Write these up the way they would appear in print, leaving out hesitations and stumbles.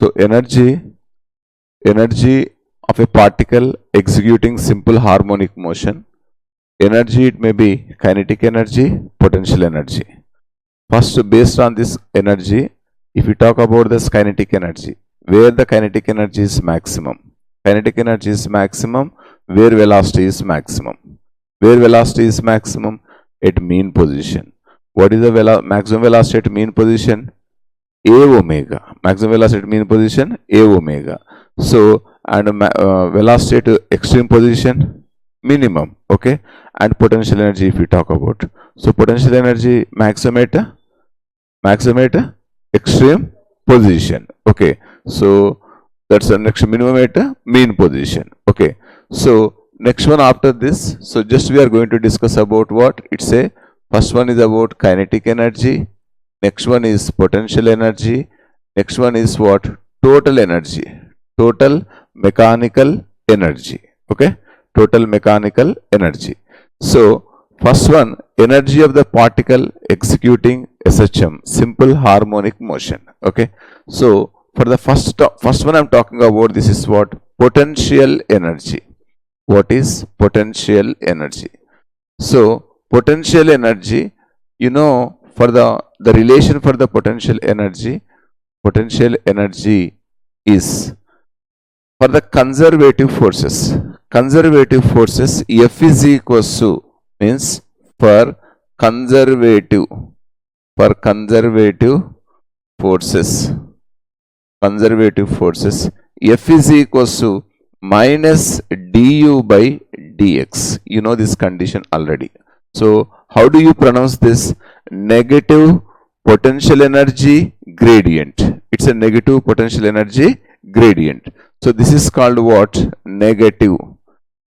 So energy of a particle executing simple harmonic motion. Energy, it may be kinetic energy, potential energy. First, based on this energy, if we talk about this kinetic energy, where the kinetic energy is maximum? Kinetic energy is maximum where velocity is maximum. Where velocity is maximum? At mean position. What is the maximum velocity at mean position? A omega. Maximum velocity at mean position, A omega. So, and velocity at extreme position, minimum. Okay. And potential energy, if we talk about. So, potential energy maximum at extreme position. Okay. So, that's the next minimum at mean position. Okay. So, next one after this. So, just we are going to discuss about what? It's a first one is about kinetic energy. Next one is potential energy. Next one is what? Total energy. Total mechanical energy. Okay. Total mechanical energy. So, first one, energy of the particle executing SHM, simple harmonic motion. Okay. So, for the first one I'm talking about, this is what? Potential energy. What is potential energy? So, potential energy, you know, for the relation for the potential energy is for the conservative forces. Conservative forces, F is equals to, means for conservative forces, F is equals to minus du by dx. You know this condition already. So, how do you pronounce this? Negative potential energy gradient. It's a negative potential energy gradient. So, this is called what? Negative.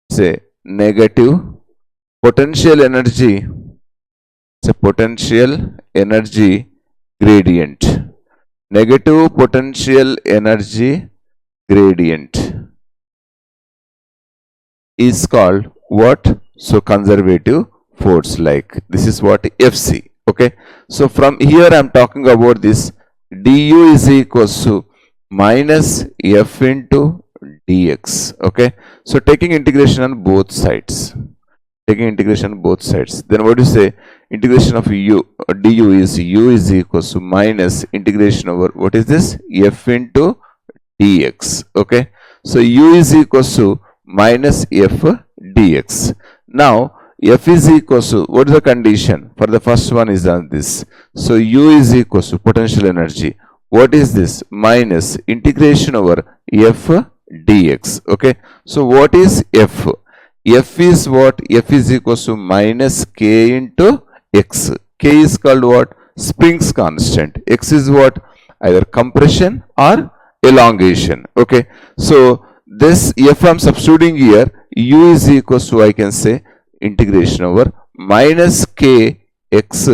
Say negative potential energy. It's a potential energy gradient. Negative potential energy gradient is called what? So, conservative force, like this is what? Fc. Okay. So, from here I am talking about this du is equals to minus f into dx. Okay. So, taking integration on both sides. Then what do you say? Integration of du is u is equals to minus integration over what is this? F into dx. Okay. So, u is equals to minus f dx. Now, f is equals to, what is the condition? For the first one is on this. So, u is equals to potential energy. What is this? Minus integration over f dx. Okay. So, what is f? F is what? F is equals to minus k into x. K is called what? Spring's constant. X is what? Either compression or elongation. Okay. So, this f I am substituting here, u is equals to, I can say, integration over minus k x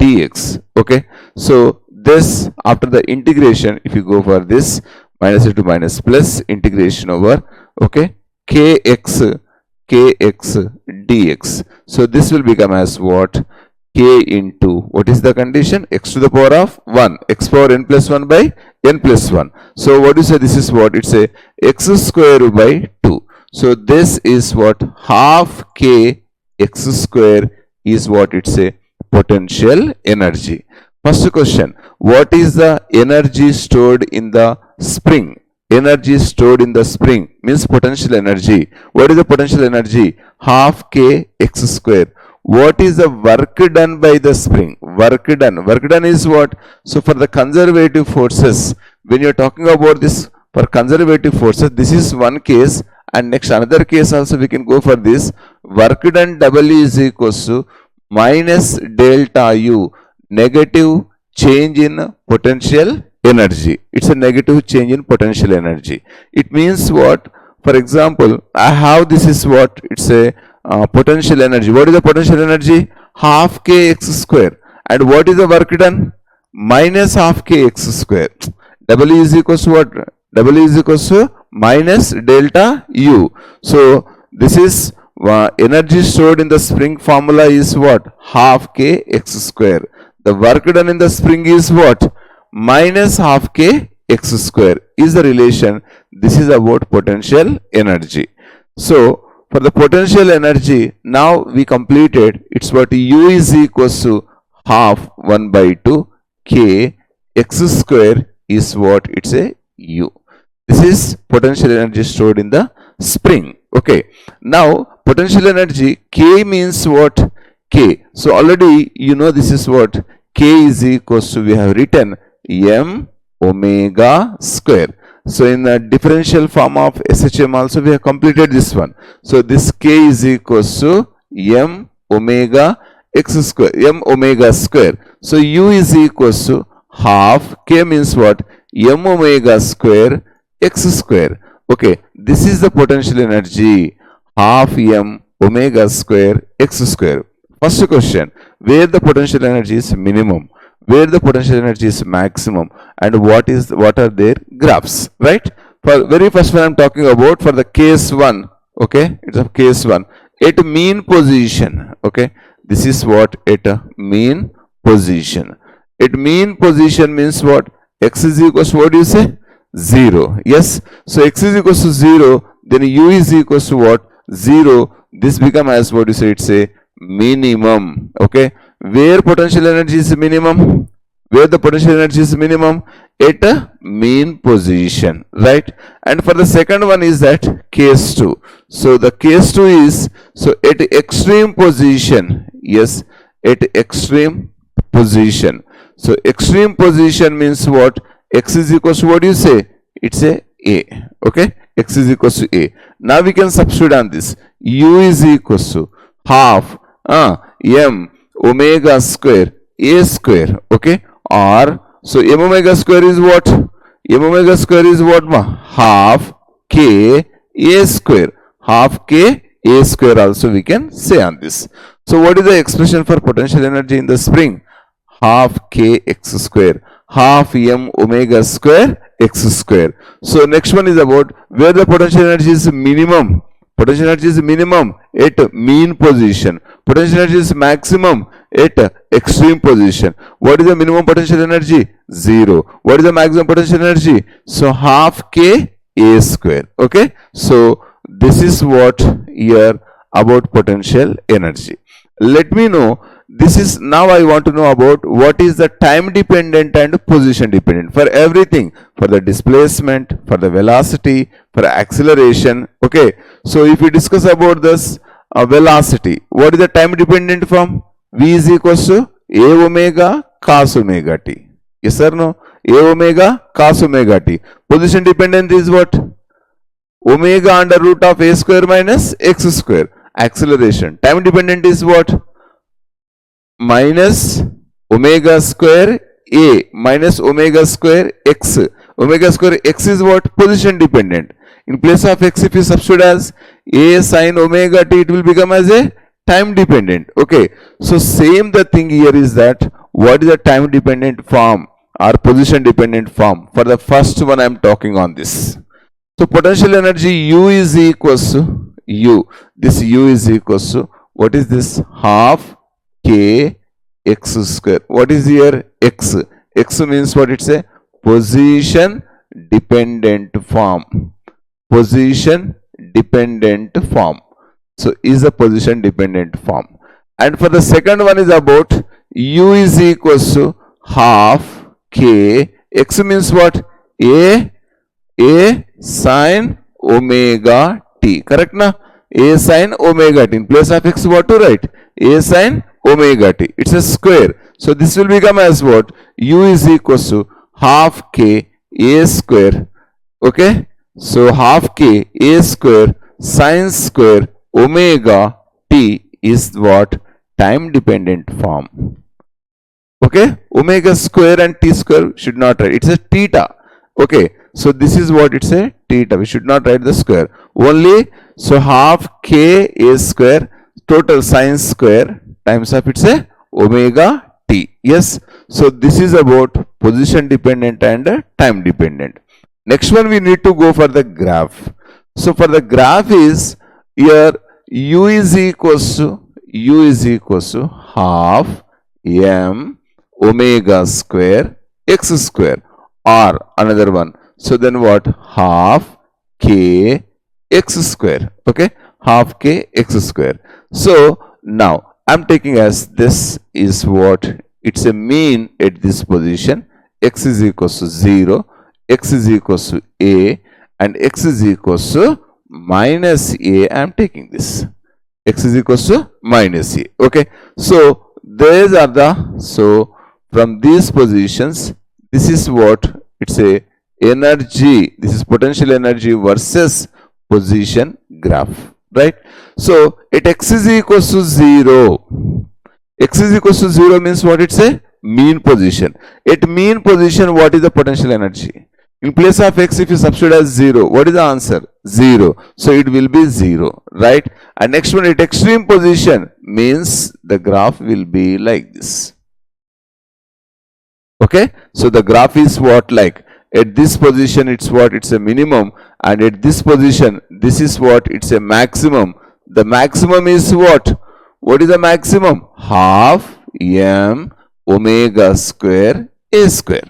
dx. Okay. So, this after the integration, if you go for this minus into minus plus integration over, okay, kx dx. So, this will become as what? K into, what is the condition? X to the power of 1, x power n plus 1 by n plus 1. So, what do you say? This is what? It's a x square by 2. So, this is what? Half k x square is what? It's a potential energy. First question, what is the energy stored in the spring? Energy stored in the spring means potential energy. What is the potential energy? Half k x square. What is the work done by the spring? Work done is what? So, for the conservative forces, when you are talking about this for conservative forces, this is one case, and next another case also we can go for this. Work done W is equals to minus delta U, negative change in potential energy. It's a negative change in potential energy. It means what? For example, I have this is what? It's a potential energy. What is the potential energy? Half k x square. And what is the work done? Minus half k x square. W is equals to what? W is equals to minus delta U. So, this is energy stored in the spring formula is what? Half k x square. The work done in the spring is what? Minus half k x square. is the relation. This is about potential energy. So for the potential energy, now we completed. It's what U is equals to half 1 by 2 K x square is what? It's a U. This is potential energy stored in the spring. Okay. Now potential energy K means what? K. So already you know this is what? K is equals to, we have written m omega square. So in the differential form of SHM also we have completed this one. So this K is equals to m omega x square, m omega square. So U is equals to half, K means what? M omega square x square. Okay, this is the potential energy, half m omega square x square. First question, where the potential energy is minimum, where the potential energy is maximum, and what are their graphs, right? For very first one I'm talking about for the case 1, okay, it's a case 1 at mean position. Okay, this is what? At a mean position. At mean position means what? X is equals to, what do you say? 0. Yes, so x is equals to 0, then U is equals to what? 0. This become as what you say? It's a minimum. Okay, where potential energy is minimum, where the potential energy is minimum? At a mean position, right? And for the second one is that case 2. So the case 2 is, so at extreme position. Yes, at extreme position. So extreme position means what? X is equals to, what do you say? It's a. Okay, x is equals to a. Now we can substitute on this. U is equals to half m omega square a square. Okay, or so m omega square is what? M omega square is what? Half k a square. Half k a square also we can say on this. So what is the expression for potential energy in the spring? Half k x square, half m omega square x square. So next one is about where the potential energy is minimum. Potential energy is minimum at mean position. Potential energy is maximum at extreme position. What is the minimum potential energy? 0. What is the maximum potential energy? So half k a square. Okay, so this is what here about potential energy. Let me know. This is, now I want to know about what is the time dependent and position dependent for everything, for the displacement, for the velocity, for acceleration. Okay, so if we discuss about this velocity, what is the time dependent form? V is equals to a omega cos omega t. Yes or no? A omega cos omega t. Position dependent is what? Omega under root of a square minus x square. Acceleration. Time dependent is what? Minus omega square a minus omega square x. Omega square x is what? Position dependent. In place of x, if you substitute as a sin omega t, it will become as a time dependent. Okay, so same the thing here is that what is the time dependent form or position dependent form? For the first one I am talking on this. So potential energy U is equals to U. This U is equals to, what is this? Half k x square. What is here? X. X means what? It's a position dependent form. Position dependent form. So is a position dependent form. And for the second one is about U is equals to half k. X means what? A sin omega t. Correct na? A sin omega t. In place of x, what to write? A sin omega t. It's a square. So this will become as what? U is equals to half k a square. Okay. So half k a square sin square omega t is what? Time dependent form. Okay. Omega square and t square should not write. It's a theta. Okay. So this is what? It's a theta. We should not write the square. Only, so half k a square total sin square times of it's a omega t. Yes. So this is about position dependent and time dependent. Next one we need to go for the graph. So for the graph is here U is equals to half m omega square x square, or another one. So then what? Half k x square. Okay, half k x square. So now I'm taking as this is what? It's a mean at this position. X is equals to 0, x is equals to a, and x is equals to minus a. I'm taking this. X is equals to minus a. Okay, so these are the, so from these positions, this is what? It's a energy, this is potential energy versus position graph, right? So at x is equals to 0, x is equals to 0 means what? It's a mean position. At mean position, what is the potential energy? In place of x, if you substitute as 0, what is the answer? 0. So it will be 0, right? And next one, at extreme position means the graph will be like this. Okay, so the graph is what? Like at this position, it's what? It's a minimum, and at this position, this is what? It's a maximum. The maximum is what? What is the maximum? Half m omega square a square.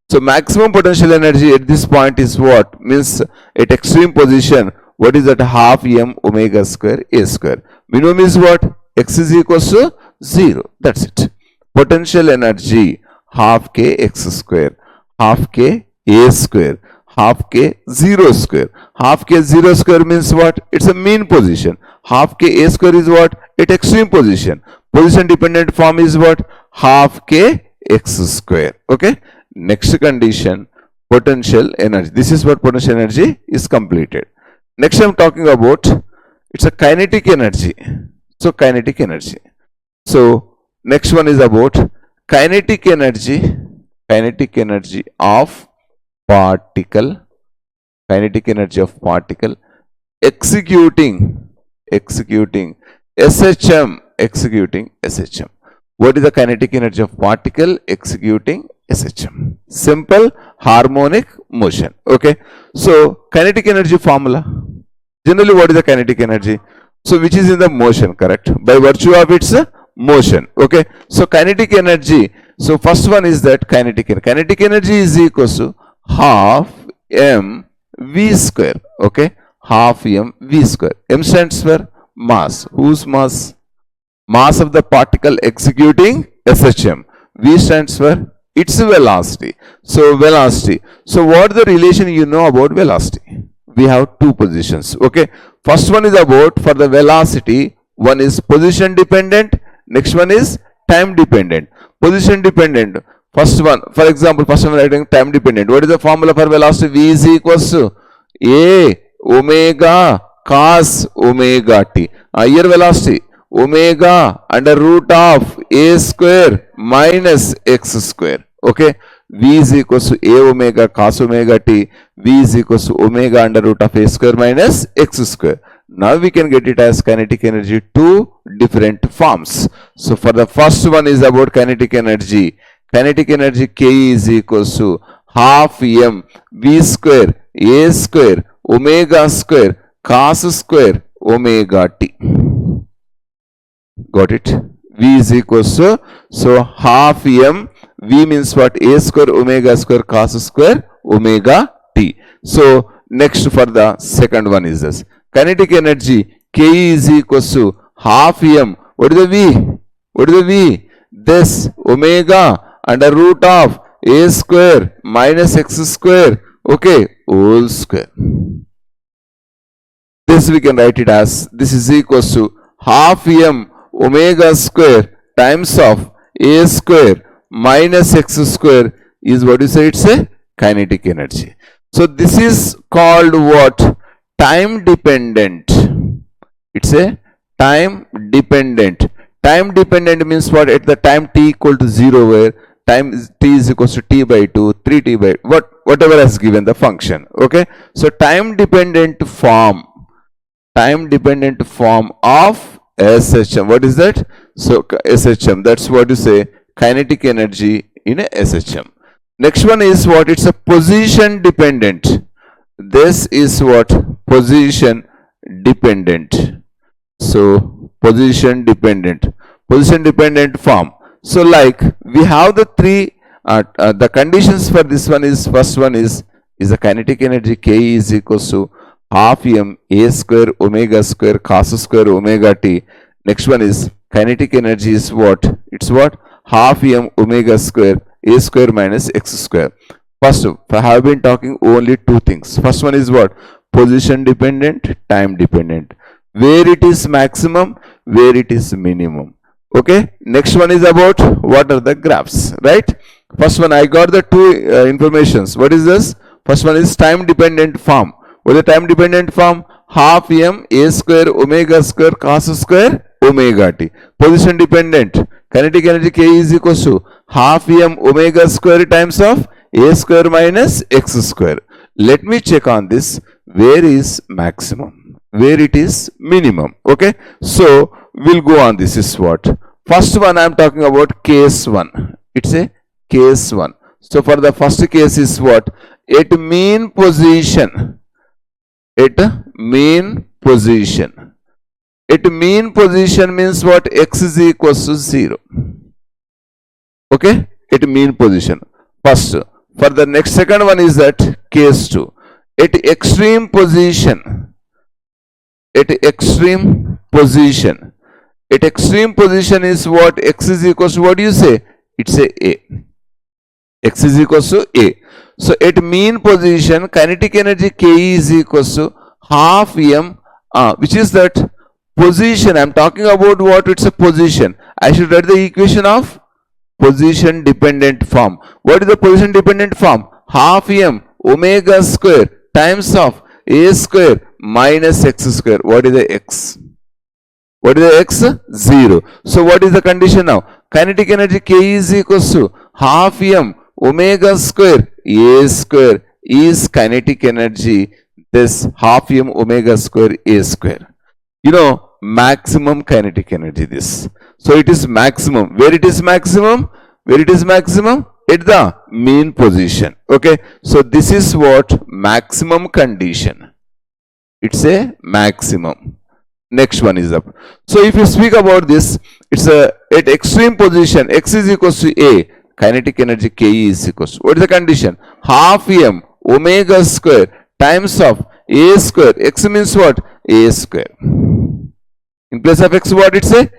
So maximum potential energy at this point is what? Means at extreme position, what is that? Half m omega square a square. Minimum is what? X is equals to 0. That's it. Potential energy half k x square, half k a square, half k 0 square. Half k 0 square means what? It's a mean position. Half k a square is what? At extreme position. Position dependent form is what? Half k x square. Okay. Next condition, potential energy. This is what potential energy is completed. Next I'm talking about, it's a kinetic energy. So kinetic energy. So next one is about kinetic energy of particle, kinetic energy of particle executing SHM, What is the kinetic energy of particle executing SHM? Simple harmonic motion. Okay. So kinetic energy formula. Generally, what is the kinetic energy? So which is in the motion, correct? By virtue of its motion. Okay. So kinetic energy. So first one is that kinetic energy. Kinetic energy is equals to half m v square. Okay. Half m v square. M stands for mass. Whose mass? Mass of the particle executing SHM. V stands for its velocity. So velocity. So what the relation you know about velocity? We have two positions. Okay. First one is about, for the velocity, one is position dependent, next one is time dependent. Position dependent. First one, for example, first one writing time dependent. What is the formula for velocity? V is equals to A omega cos omega t. Here velocity omega under root of a square minus x square. Okay. V is equals to a omega cos omega t. V is equals to omega under root of a square minus x square. Now we can get it as kinetic energy two different forms. So for the first one is about kinetic energy. Kinetic energy K is equals to half m v square a square omega square cos square omega t. Got it? V is equals to, so half m, V means what? A square omega square cos square omega t. So next for the second one is this. Kinetic energy K is equals to half m. What is the V? What is the V? This omega under root of a square minus x square. Okay, whole square. This we can write it as, this is equals to half m omega square times of a square minus x square is what you say, it's a kinetic energy. So this is called what? Time dependent. It's a time dependent. Time dependent means what? At the time t equal to 0, where time t is equals to t by 2, 3t by whatever has given the function. Okay. So time dependent form of SHM. What is that? So SHM, that's what you say, kinetic energy in a SHM. Next one is what? It's a position dependent. This is what? Position dependent. So position dependent form. So like we have the three the conditions for this one is, first one is is the kinetic energy K is equals to half m a square omega square cos square omega t. Next one is kinetic energy is what? It's what? Half m omega square a square minus x square. First, I have been talking only two things. First one is what? Position dependent, time dependent. Where it is maximum, where it is minimum. Okay. Next one is about what are the graphs, right? First one, I got the two informations. What is this? First one is time dependent form. What is the time dependent form? Half m a square omega square cos square omega t. Position dependent, kinetic energy K is equals to half m omega square times of a square minus x square. Let me check on this. Where is maximum? Where it is minimum? Okay. So we'll go on. This is what? First one I am talking about case 1. It's a case 1. So for the first case is what? At mean position. At mean position. At mean position means what? X is equals to 0. Okay. At mean position. First. For the next second one is that case 2. At extreme position. At extreme position. At extreme position is what? X is equals to what do you say? It's a X is equals to A. So at mean position, kinetic energy K is equals to half m, which is that position. I'm talking about what? It's a position. I should write the equation of position dependent form. What is the position dependent form? Half m omega square times of a square minus x square. What is the x? What is the x? 0. So what is the condition now? Kinetic energy K is equals to half m omega square a square is kinetic energy. This half m omega square a square. You know, maximum kinetic energy this. So it is maximum. Where it is maximum? Where it is maximum? At the mean position. Okay. So this is what? Maximum condition. It's a maximum. Next one is up. So if you speak about this, it's a at extreme position, x is equals to a, kinetic energy K is equals to, what is the condition? Half m omega square times of a square. X means what? A square. In place of x, what it's a?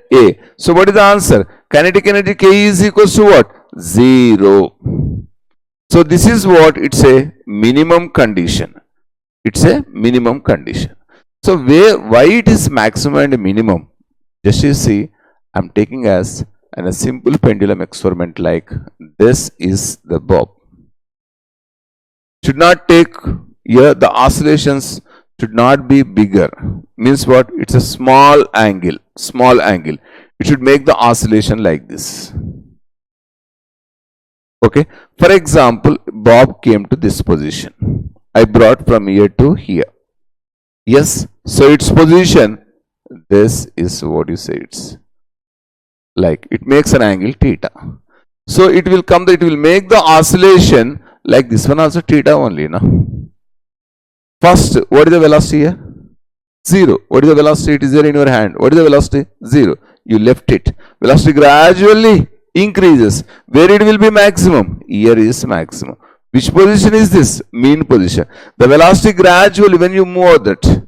So what is the answer? Kinetic energy K is equals to what? 0. So this is what? It's a minimum condition. It's a minimum condition. So why it is maximum and minimum? Just you see, I'm taking as a simple pendulum experiment like this is the bob. Should not take here, the oscillations should not be bigger. Means what? It's a small angle. Small angle. It should make the oscillation like this. Okay. For example, bob came to this position. I brought from here to here. Yes. So its position, this is what you say, it's like it makes an angle theta. So it will come, it will make the oscillation like this one also theta only. No? First, what is the velocity here? 0. What is the velocity? It is there in your hand. What is the velocity? 0. You left it. Velocity gradually increases. Where it will be maximum? Here is maximum. Which position is this? Mean position. The velocity gradually when you move that.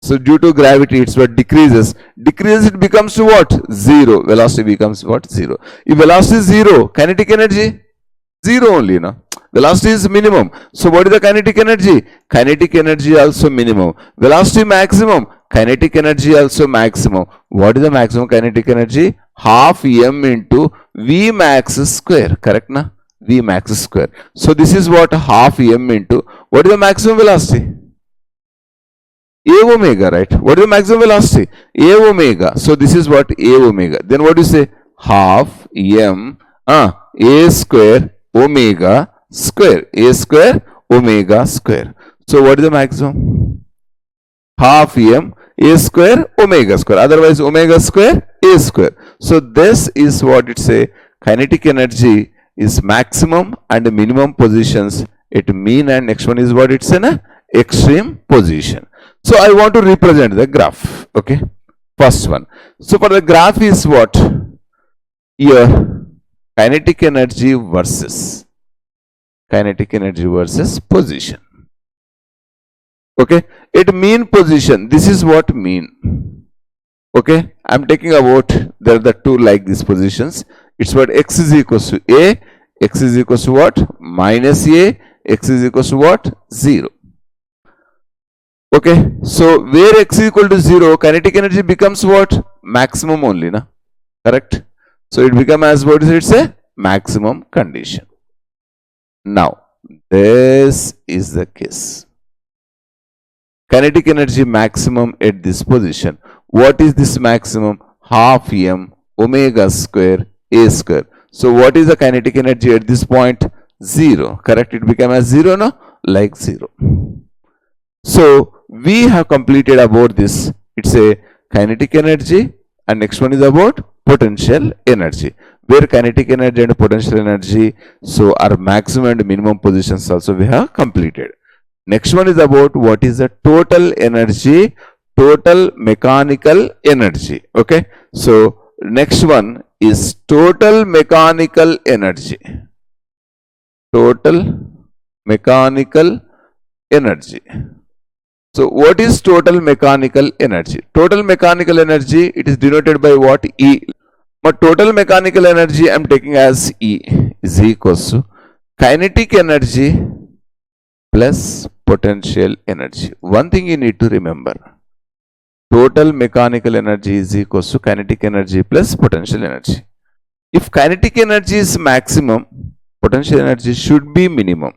So due to gravity, it's what? Decreases. Decreases, it becomes to what? 0. Velocity becomes what? 0. If velocity is 0, kinetic energy? 0 only, no? Velocity is minimum. So what is the kinetic energy? Kinetic energy also minimum. Velocity maximum. Kinetic energy also maximum. What is the maximum kinetic energy? Half m into V max square. Correct, na? V max square. So this is what? Half m into, what is the maximum velocity? A omega, right? What is the maximum velocity? A omega. So this is what? A omega. Then what do you say? Half m a square omega square. A square omega square. So what is the maximum? Half m a square omega square. Otherwise omega square a square. So this is what it say. Kinetic energy is maximum and minimum positions at mean, and next one is what? It's an extreme position. So I want to represent the graph. Okay. First one. So for the graph is what? Here kinetic energy versus kinetic energy versus position. Okay, at mean position, this is what mean. Okay, I'm taking about, there are the two like these positions. It's what x is equals to a, x is equals to what? Minus a, x is equals to what? 0. Okay, so where x is equal to 0, kinetic energy becomes what? Maximum only, na? Correct? So it becomes as what is it? It's a maximum condition. Now, this is the case. Kinetic energy maximum at this position. What is this maximum? Half m omega square a square. So what is the kinetic energy at this point? 0. Correct? It becomes as 0, no? Like 0. So we have completed about this. It's a kinetic energy, and next one is about potential energy. Where kinetic energy and potential energy, so our maximum and minimum positions also we have completed. Next one is about what is the total energy, total mechanical energy. Okay, so next one is total mechanical energy. Total mechanical energy. So what is total mechanical energy? Total mechanical energy, it is denoted by what? E. But total mechanical energy I am taking as E is equals to kinetic energy plus potential energy. One thing you need to remember, total mechanical energy is equals to kinetic energy plus potential energy. If kinetic energy is maximum, potential energy should be minimum.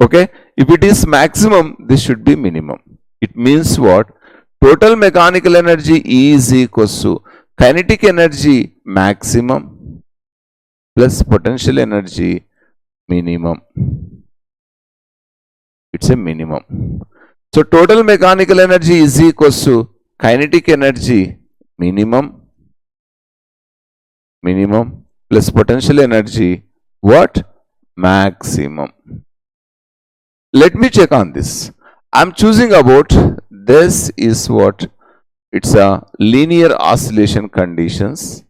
Okay, if it is maximum, this should be minimum. It means what? Total mechanical energy is equals to kinetic energy maximum plus potential energy minimum. It's a minimum. So total mechanical energy is equals to kinetic energy minimum plus potential energy what? Maximum. Let me check on this. I'm choosing about this is what? It's a linear oscillation conditions.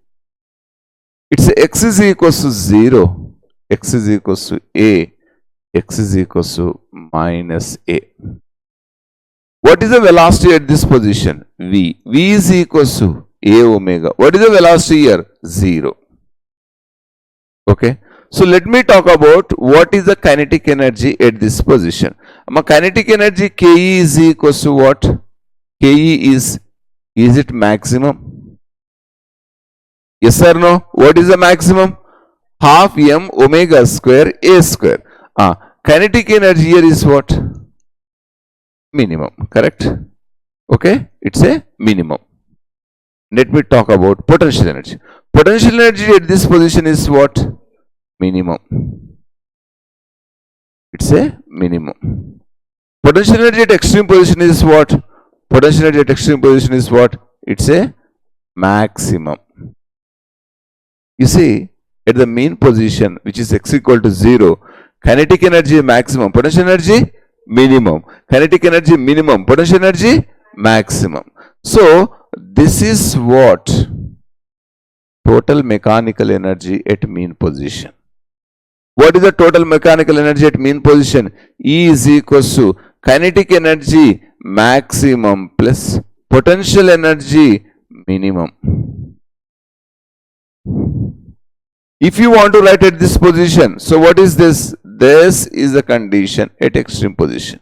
It's x is equals to 0, x is equals to a, x is equals to minus a. What is the velocity at this position? V. V is equals to a omega. What is the velocity here? 0. Okay. So let me talk about what is the kinetic energy at this position. Kinetic energy Ke is equals to what? Ke is it maximum? Yes or no? What is the maximum? Half m omega square a square. Kinetic energy here is what? Minimum. Correct? Okay, it's a minimum. Let me talk about potential energy. Potential energy at this position is what? Minimum. It's a minimum. Potential energy at extreme position is what? Potential energy at extreme position is what? It's a maximum. You see, at the mean position, which is x equal to 0, kinetic energy maximum, potential energy minimum. Kinetic energy minimum, potential energy maximum. So, this is what? Total mechanical energy at mean position. What is the total mechanical energy at mean position? E is equals to kinetic energy maximum plus potential energy minimum. If you want to write at this position, so what is this? This is the condition at extreme position.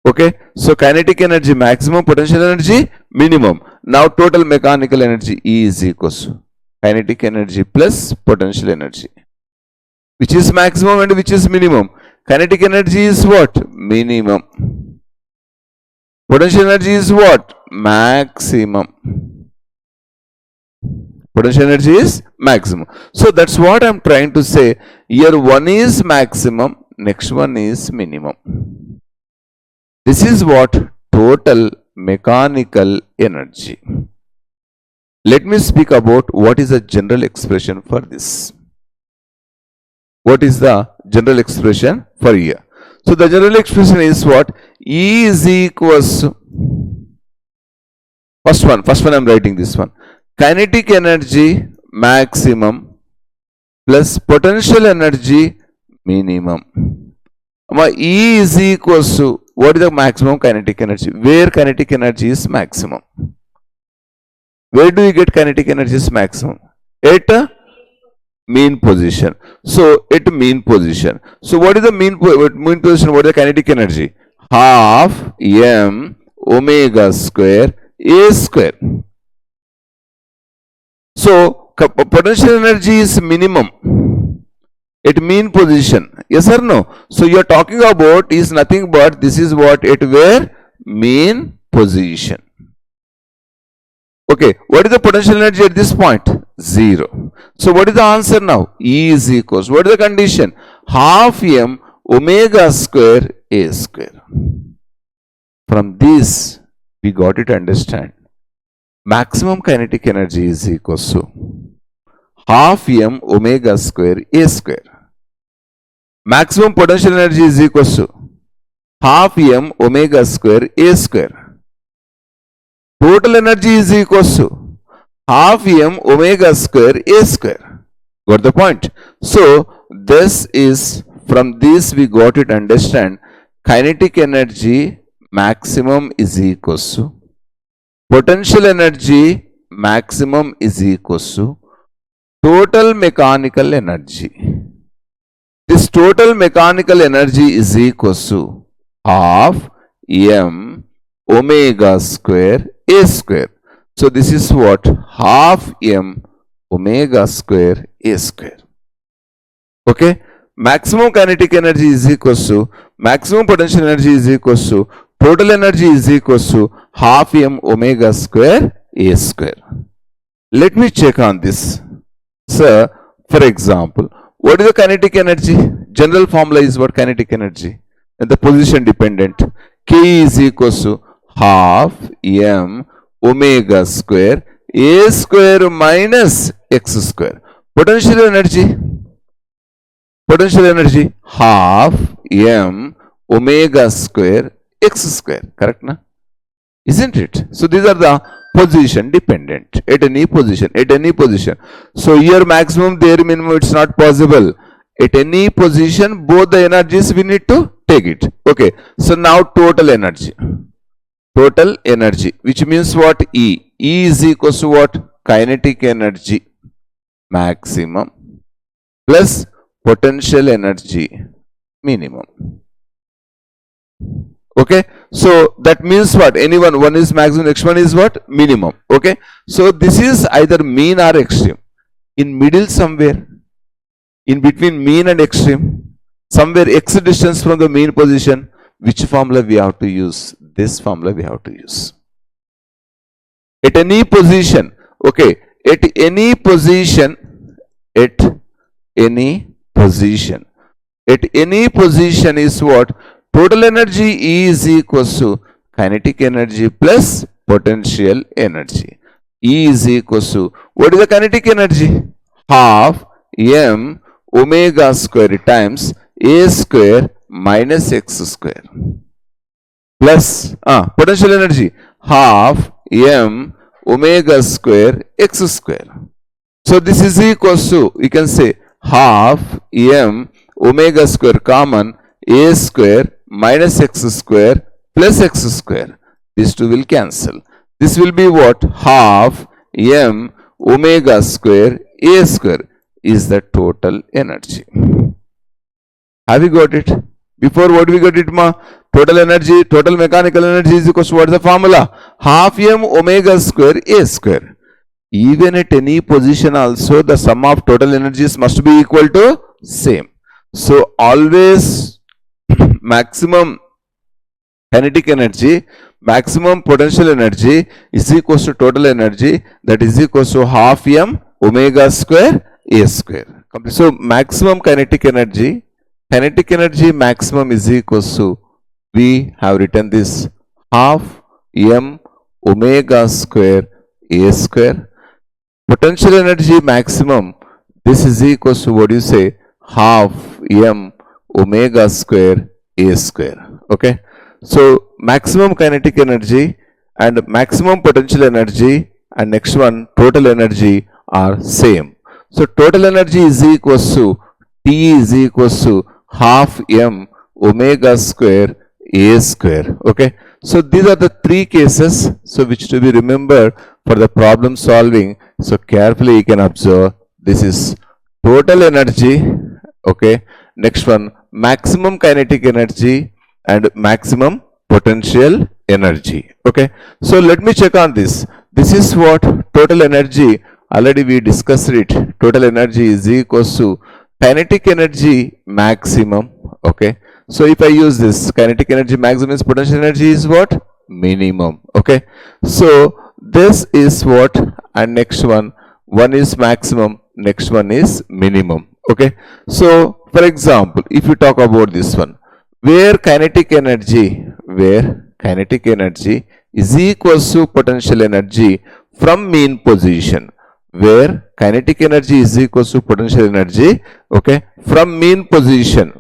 Okay, so kinetic energy maximum, potential energy minimum. Now total mechanical energy E is equals to kinetic energy plus potential energy. Which is maximum and which is minimum? Kinetic energy is what? Minimum. Potential energy is what? Maximum. Potential energy is maximum. So that's what I'm trying to say. Here one is maximum, next one is minimum. This is what? Total mechanical energy. Let me speak about what is the general expression for this. What is the general expression for here? So the general expression is what? E is equals to, first one I'm writing this one. Kinetic energy maximum plus potential energy minimum. E is equals to, what is the maximum kinetic energy? Where kinetic energy is maximum? Where do you get kinetic energy is maximum? At mean position. So at mean position. So what is the mean position? What is the kinetic energy? Half m omega square a square. So potential energy is minimum at mean position. Yes or no? So you are talking about is nothing but this is what at where mean position. Okay, what is the potential energy at this point? 0. So what is the answer now? E is equals, what is the condition? Half m omega square a square. From this, we got it understand. Maximum kinetic energy is equals to half m omega square a square. Maximum potential energy is equals to half m omega square a square. Total energy is equals to half m omega square a square. Got the point? So this is, from this we got it understand, kinetic energy maximum is equals to potential energy maximum is equals to total mechanical energy. This total mechanical energy is equals to half m omega square a square. So this is what? Half m omega square a square. Okay? Maximum kinetic energy is equals to, maximum potential energy is equals to, total energy is equals to half m omega square a square. Let me check on this. Sir, for example, what is the kinetic energy? General formula is what? Kinetic energy. And the position dependent. K is equals to half m omega square a square minus x square. Potential energy half m omega square x square. Correct na? Isn't it? So these are the position dependent at any position. So here maximum, there minimum, it's not possible. At any position, both the energies we need to take it. Okay. So now total energy, which means what? E is equals to what? Kinetic energy maximum plus potential energy minimum. Okay, so that means what? Anyone, one is maximum, next one is what? Minimum. Okay, so this is either mean or extreme. In middle somewhere, in between mean and extreme, somewhere x distance from the mean position, which formula we have to use? This formula we have to use. At any position, okay, at any position is what? Total energy E is equals to kinetic energy plus potential energy. E is equals to, what is the kinetic energy? Half m omega square times a square minus x square plus potential energy half m omega square x square. So this is equals to, you can say half m omega square common a square minus x square plus x square. These two will cancel. This will be what? Half m omega square a square is the total energy. Have you got it? Before what we got it ma? Total energy, total mechanical energy is equals to, what is the formula? Half m omega square a square. Even at any position also, the sum of total energies must be equal to same. So always maximum kinetic energy, maximum potential energy is equals to total energy, that is equals to half m omega square a square. So maximum kinetic energy maximum is equals to, we have written this half m omega square a square. Potential energy maximum, this is equals to, what do you say? Half m omega square a square. Okay. So maximum kinetic energy and maximum potential energy and next one total energy are same. So total energy is equals to T is equals to half m omega square a square. Okay. So these are the three cases, so which to be remembered for the problem solving. So carefully you can observe, this is total energy. Okay. Next one, maximum kinetic energy and maximum potential energy. Okay. So let me check on this. This is what total energy, already we discussed it. Total energy is equals to kinetic energy maximum. Okay. So if I use this, kinetic energy maximum is potential energy is what? Minimum. Okay. So this is what, and next one is maximum, next one is minimum. Okay. So for example, if you talk about this one, where kinetic energy is equals to potential energy from mean position, where kinetic energy is equals to potential energy, okay, from mean position,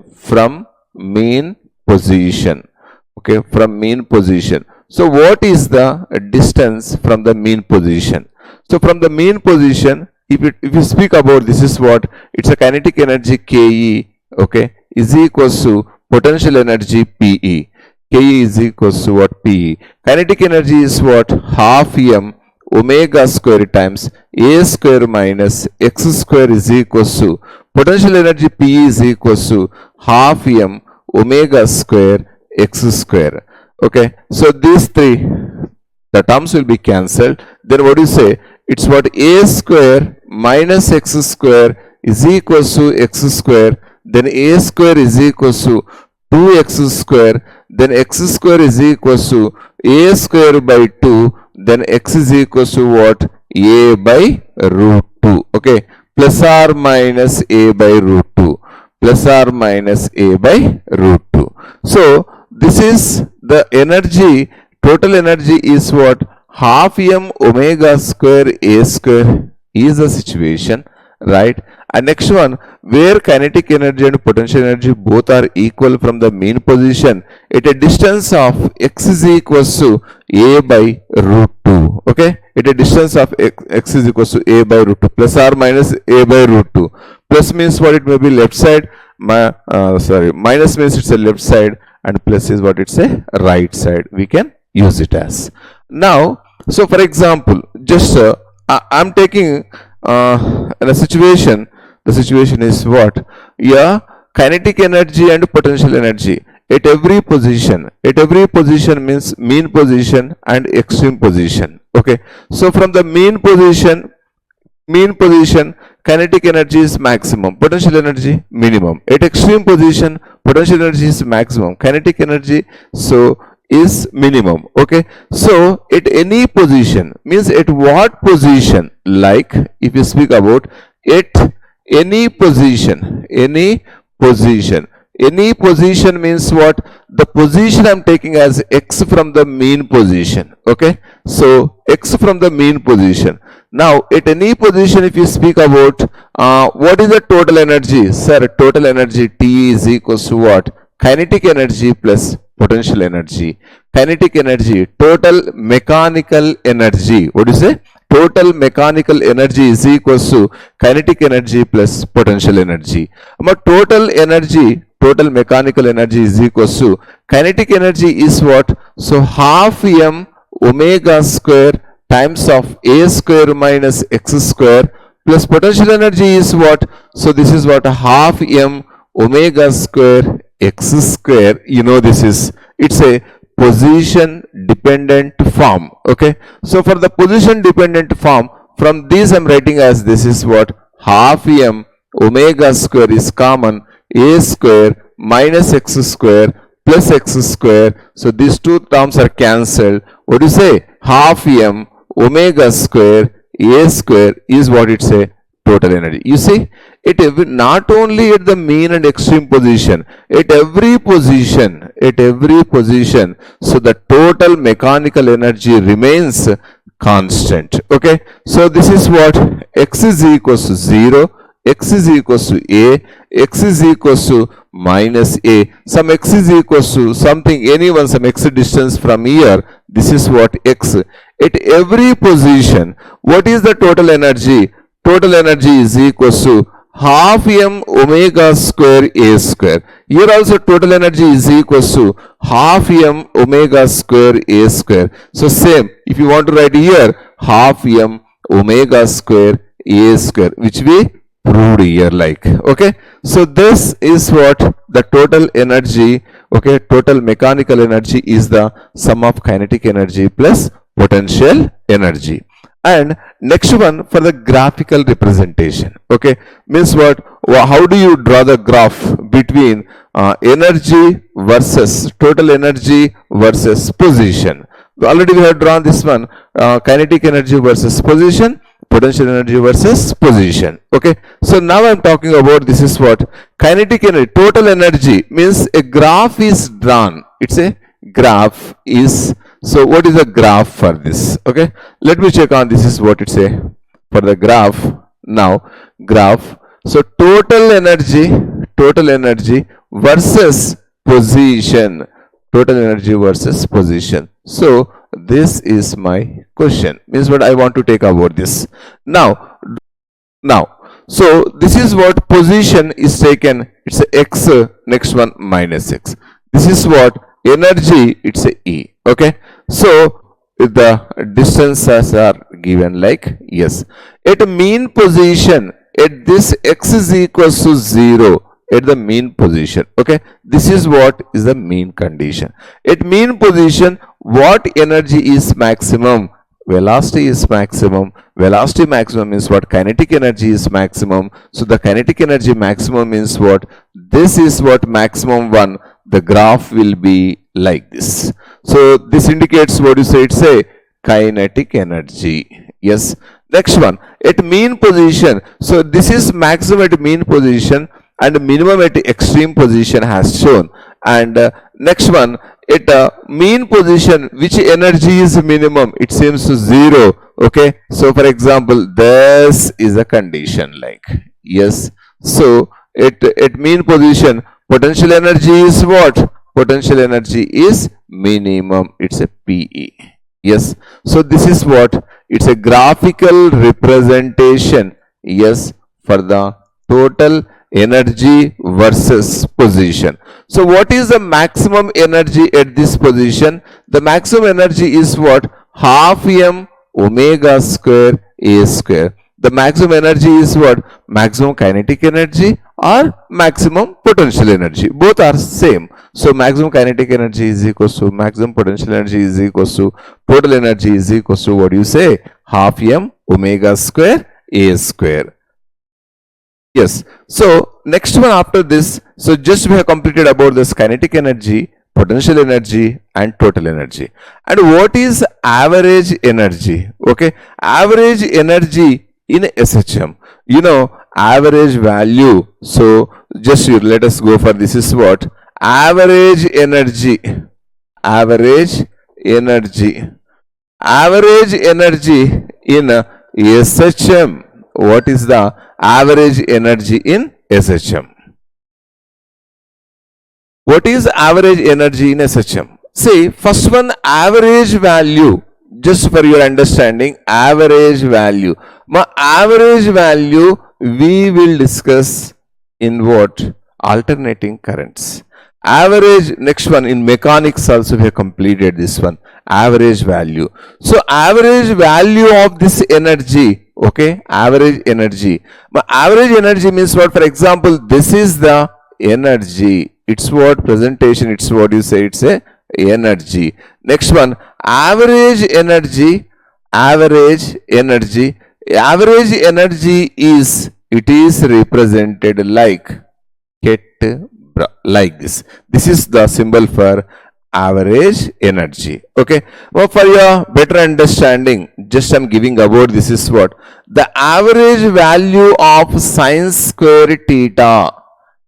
okay, from mean position. So what is the distance from the mean position? So from the mean position, if you speak about, this is what, it's a kinetic energy Ke, okay, is equals to potential energy Pe. Ke is equals to what? Pe. Kinetic energy is what? Half m omega square times a square minus x square is equals to potential energy P is equals to half m omega square x square. Okay. So these three, the terms will be cancelled. Then what do you say? It's what? A square minus x square is equals to x square. Then a square is equals to 2x square. Then x square is equals to a square by 2. Then x is equals to what? A by root 2. Okay. Plus or minus a by root 2. Plus or minus a by root 2. So this is the energy. Total energy is what? Half m omega square a square is the situation, right? And next one, where kinetic energy and potential energy both are equal from the mean position at a distance of x is equals to a by root 2. Okay. At a distance of x is equals to a by root 2 plus or minus a by root 2. Plus means what? It may be left side. Minus means it's a left side, and plus is what? It's a right side. We can use it as. Now, so for example, just I'm taking in a situation. The situation is what? Yeah, kinetic energy and potential energy at every position. At every position means mean position and extreme position. Okay. So from the mean position, kinetic energy is maximum, potential energy minimum. At extreme position, potential energy is maximum, kinetic energy so is minimum. Okay. So at any position means at what position? Like if you speak about at any position means what? The position I'm taking as x from the mean position. Okay. So x from the mean position. Now at any position, if you speak about what is the total energy? Sir, total energy T is equals to what? Kinetic energy plus potential energy. Kinetic energy, total mechanical energy. What do you say? Total mechanical energy is equals to kinetic energy plus potential energy. But total energy, total mechanical energy is equals to kinetic energy is what? So half m omega square times of a square minus x square plus potential energy is what? So this is what? Half m omega square x square. You know, this is, it's a position dependent form. Okay. So for the position dependent form, from this I'm writing as this is what? Half m omega square is common, a square minus x square plus x square. So these two terms are cancelled. What do you say? Half m omega square a square is what? It's a total energy. You see, it not only at the mean and extreme position, at every position, so the total mechanical energy remains constant. Okay. So this is what? X is equals to 0, x is equals to a, x is equals to minus a, some x is equals to something, anyone, some x distance from here. This is what? X. At every position, what is the total energy? total energy is equals to half m omega square a square. Here also total energy is equals to half m omega square a square. So same, if you want to write here half m omega square a square, which we proved here like, okay. So this is what the total energy, okay, total mechanical energy is the sum of kinetic energy plus potential energy. And next one for the graphical representation, okay, means what, how do you draw the graph between energy versus total energy versus position. Already we have drawn this one, kinetic energy versus position, potential energy versus position, okay. So now I am talking about, this is what kinetic energy, total energy means a graph is drawn, it's a graph is. So what is the graph for this, okay, let me check on, this is what it say for the graph. Now graph, so total energy versus position, total energy versus position. So this is my question, means what I want to take about this. Now so this is what position is taken, it's a x, next one minus x. This is what energy, it's a E, okay. So the distances are given like, yes, at mean position, at this x is equals to 0 at the mean position, okay. This is what is the mean condition. At mean position, what energy is maximum? Velocity is maximum. Velocity maximum means what? Kinetic energy is maximum. So the kinetic energy maximum means what? This is what maximum one. The graph will be like this. So this indicates what you say, it's a kinetic energy. Yes. Next one, at mean position. So this is maximum at mean position and minimum at extreme position has shown. And next one, at mean position, which energy is minimum? It seems to 0. Okay. So for example, this is a condition like, yes. So at mean position, potential energy is what? Potential energy is minimum. It's a PE. Yes. So this is what? It's a graphical representation. Yes. For the total energy versus position. So what is the maximum energy at this position? The maximum energy is what? Half m omega square a square. The maximum energy is what? Maximum kinetic energy or maximum potential energy. Both are same. So maximum kinetic energy is equals to maximum potential energy is equals to total energy is equals to what you say? Half m omega square a square. Yes. So next one after this, so just we have completed about this kinetic energy, potential energy and total energy. And what is average energy? Okay. Average energy in SHM. You know, average value. So just let us go for this is what? Average energy. Average energy. Average energy in SHM. What is the average energy in SHM? What is average energy in SHM? See, first one, average value. Just for your understanding, average value. My average value we will discuss in what? Alternating currents. Average, next one, in mechanics also we have completed this one. Average value. So average value of this energy, okay, average energy. But average energy means what? For example, this is the energy. It's what presentation, it's what you say, it's a energy. Next one, average energy. Average energy. Average energy is, it is represented like this. This is the symbol for average energy. Okay. Well, for your better understanding, just I'm giving about this is what? The average value of sine square theta.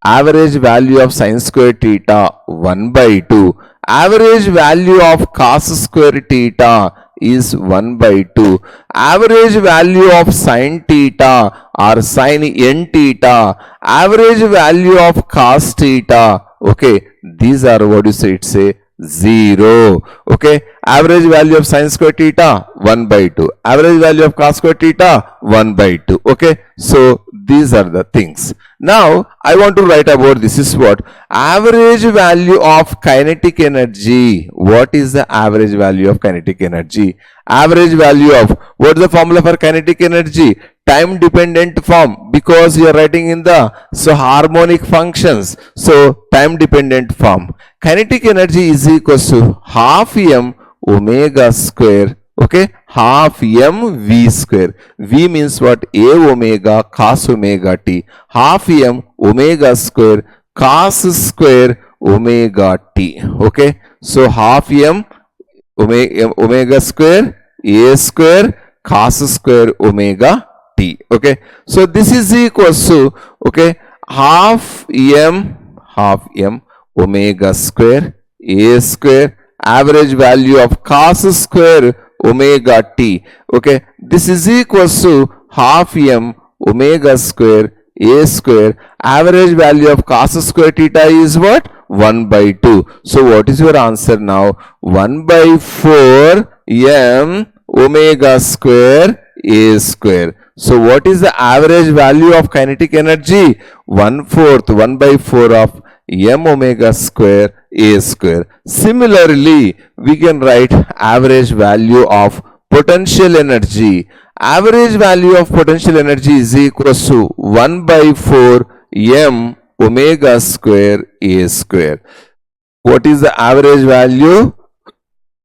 Average value of sine square theta 1 by 2. Average value of cos square theta is 1 by 2. Average value of sin theta or sin n theta. Average value of cos theta. Okay. These are what you say, it's a 0. Okay, average value of sin square theta 1 by 2, average value of cos square theta 1 by 2. Okay, so these are the things. Now I want to write about this is what average value of kinetic energy. What is the average value of kinetic energy? Average value of, what is the formula for kinetic energy? Time dependent form, because you are writing in the harmonic functions, so time dependent form. Kinetic energy is equals to half m omega square. Okay, half m v square. V means what? A omega cos omega t. Half m omega square cos square omega t. Okay, so half m omega square a square cos square omega t. Okay, so this is equals to, okay, half m omega square a square, average value of cos square omega t. Okay, this is equals to half m omega square a square, average value of cos square theta is what? 1 by 2. So what is your answer now? 1 by 4 m omega square a square. So what is the average value of kinetic energy? 1/4, 1 by 4 of m omega square a square. Similarly, we can write average value of potential energy. Average value of potential energy is equals to 1 by 4 m omega square a square. What is the average value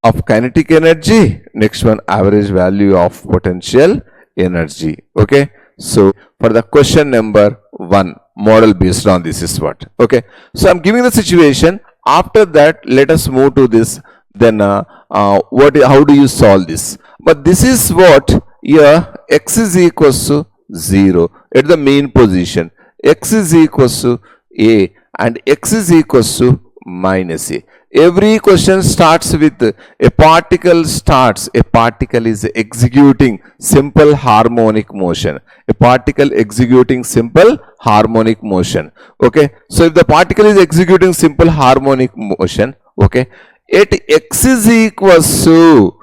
of kinetic energy? Next one, average value of potential energy. Okay, so for the question number 1, model based on this is what? Okay, so I'm giving the situation. After that, let us move to this. Then how do you solve this? But this is what, here x is equals to 0 at the mean position, x is equals to a and x is equals to minus a. Every question starts with a particle starts. A particle is executing simple harmonic motion. A particle executing simple harmonic motion. Okay. So if the particle is executing simple harmonic motion, okay, at x is equals to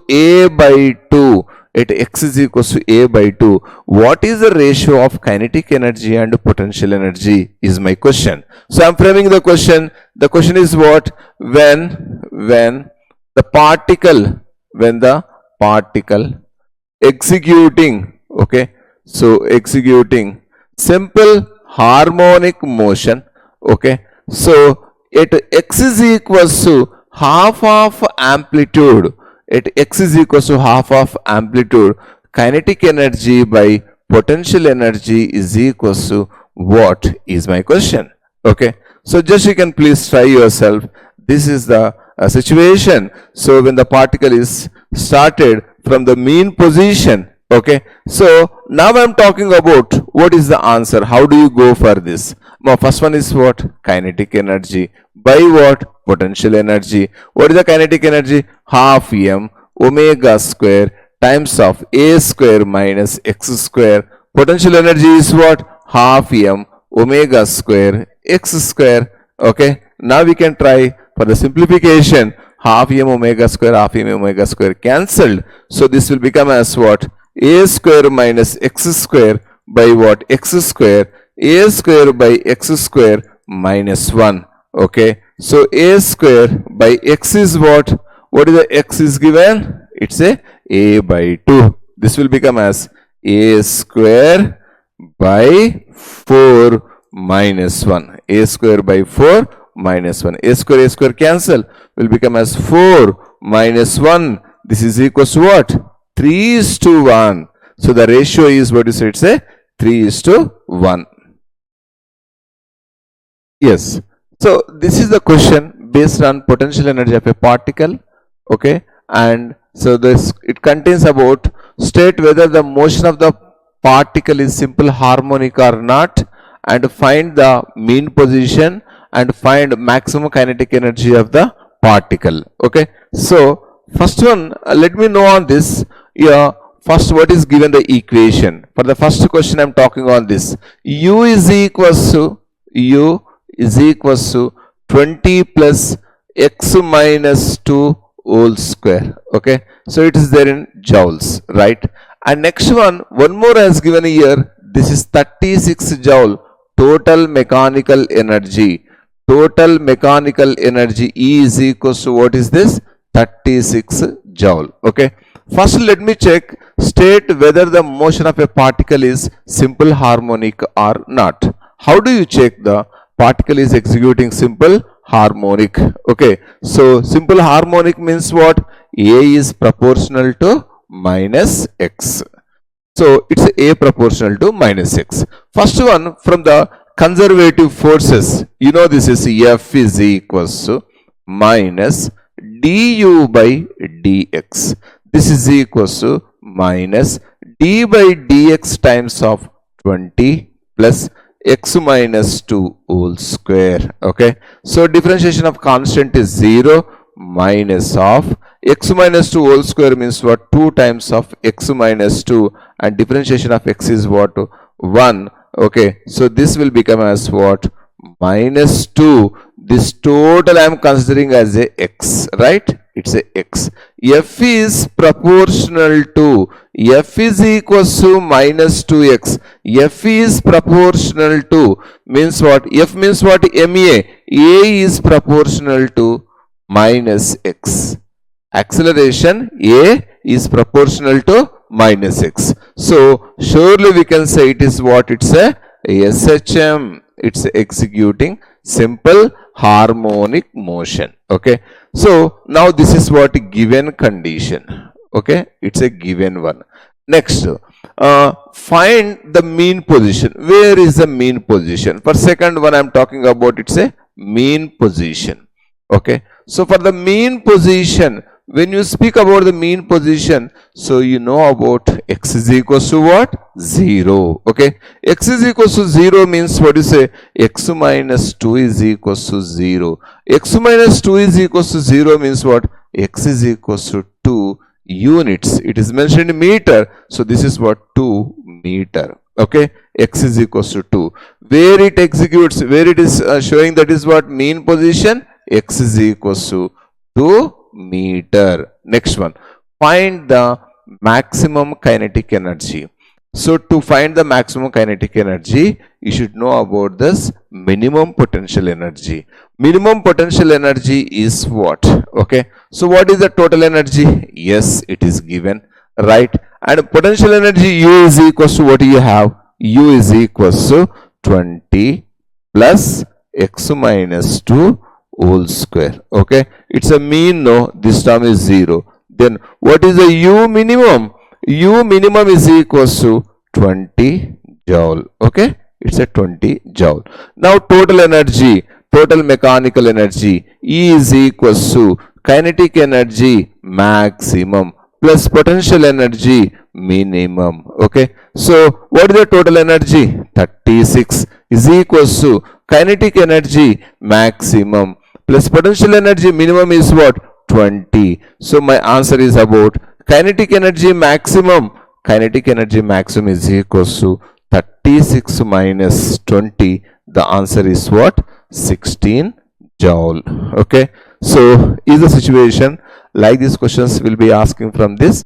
a by 2. At x is equals to a by 2, what is the ratio of kinetic energy and potential energy is my question. So I'm framing the question. The question is what? When the particle executing, okay, so executing simple harmonic motion, okay, so at x is equals to half of amplitude, at x is equals to half of amplitude, kinetic energy by potential energy is equals to what is my question. Okay, so just you can please try yourself. This is the situation. So when the particle is started from the mean position, okay, so now I'm talking about what is the answer. How do you go for this? Now first one is what? Kinetic energy by what? Potential energy. What is the kinetic energy? Half m omega square times of a square minus x square. Potential energy is what? Half m omega square x square. Okay, now we can try for the simplification. Half m omega square cancelled. So this will become as what? A square minus x square by what? X square. A square by x square minus 1. Okay, so a square by x is what? What is the x is given? It's a by 2. This will become as a square by 4 minus 1. A square by 4 minus 1. A square cancel, will become as 4 minus 1. This is equals to what? 3:1. So the ratio is what you say? It's a 3:1. Yes. So this is the question based on potential energy of a particle. Okay, and so this, it contains about state whether the motion of the particle is simple harmonic or not, and find the mean position and find maximum kinetic energy of the particle. Okay, so first one, let me know on this. Yeah, first what is given the equation for the first question? I'm talking on this. U is equals to 20 plus x minus 2 whole square. Okay, so it is there in joules, right? And next one more has given here. This is 36 joule total mechanical energy. Total mechanical energy E is equals to what is this? 36 joule. Okay, first let me check, state whether the motion of a particle is simple harmonic or not. How do you check the particle is executing simple harmonic? Okay, so simple harmonic means what? A is proportional to minus x. So it's a proportional to minus x. First one, from the conservative forces, you know this is F is equals to minus du by dx. This is equals to minus d by dx times of 20 plus x minus 2 whole square. Okay, so differentiation of constant is 0 minus of x minus 2 whole square means what? 2 times of x minus 2, and differentiation of x is what? 1. Okay, so this will become as what? Minus 2. This total I am considering as a x, right? It's a x. F is proportional to, F is equals to minus 2x. F is proportional to means what? F means what? MA. A is proportional to minus x. Acceleration A is proportional to minus x. So surely we can say it is what? It's a SHM. It's executing simple harmonic motion. Okay, so now this is what? Given condition. Okay, it's a given one. Next, find the mean position. Where is the mean position? For second one I am talking about, it's a mean position. Okay, so for the mean position, when you speak about the mean position, so you know about x is equals to what? 0. Okay, x is equals to 0 means what you say? X minus 2 is equals to 0. X minus 2 is equals to 0 means what? X is equals to 2 units. It is mentioned in meter, so this is what? 2 meter. Okay, x is equals to 2. Where it executes, where it is showing that is what? Mean position, x is equals to 2 meter. Next one, find the maximum kinetic energy. So to find the maximum kinetic energy, you should know about this minimum potential energy. Minimum potential energy is what? Okay, so what is the total energy? Yes, it is given, right? And potential energy U is equals to what? You have U is equals to 20 plus x minus 2 whole square. Okay, it's a mean, no, this term is 0. Then what is the U minimum? U minimum is equals to 20 joule. Okay, it's a 20 joule. Now total energy, total mechanical energy, E is equals to kinetic energy maximum plus potential energy minimum. Okay, so what is the total energy? 36 is equals to kinetic energy maximum plus potential energy minimum is what? 20. So my answer is about kinetic energy maximum. Kinetic energy maximum is equals to 36 minus 20. The answer is what? 16 joule. Okay, so is the situation like these questions will be asking from this.